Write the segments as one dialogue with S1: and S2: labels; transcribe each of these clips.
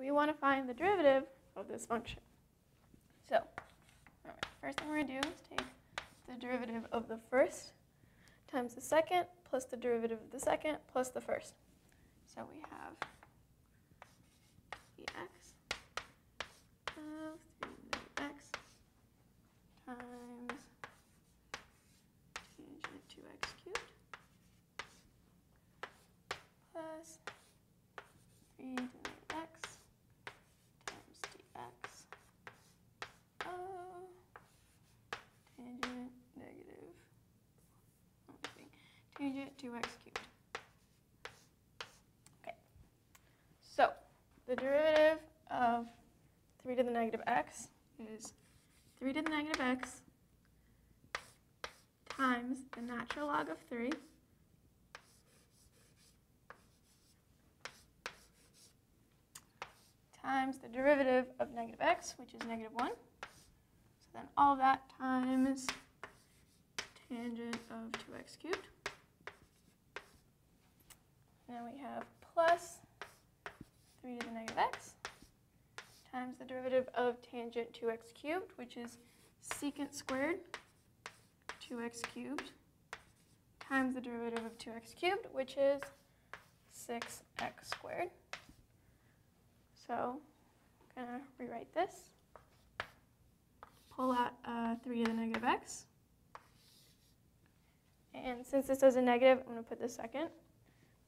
S1: we want to find the derivative of this function. So, all right, first thing we're going to do is take the derivative of the first times the second plus the derivative of the second plus the first. So we have dx of 3x times tangent 2x cubed plus 3 to the negative x times dx of tangent negative, tangent 2x cubed. Okay, so the derivative of 3 to the negative x is 3 to the negative x times the natural log of 3 times the derivative of negative x, which is negative 1. So then all that times tangent of 2x cubed. And then we have plus 3 to the negative x times the derivative of tangent 2x cubed, which is secant squared 2x cubed times the derivative of 2x cubed, which is 6x squared. So I'm going to rewrite this. Pull out 3 to the negative x. And since this is a negative, I'm going to put the second.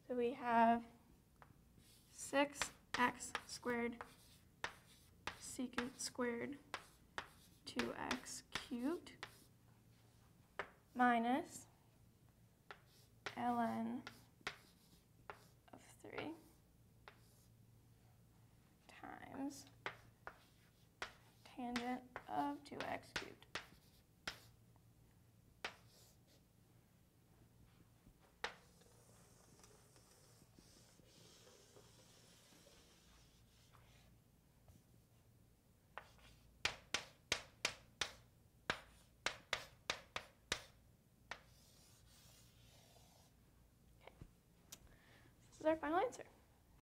S1: So we have 6x squared secant squared 2x cubed minus ln of 3 times tangent of 2x cubed. This is our final answer.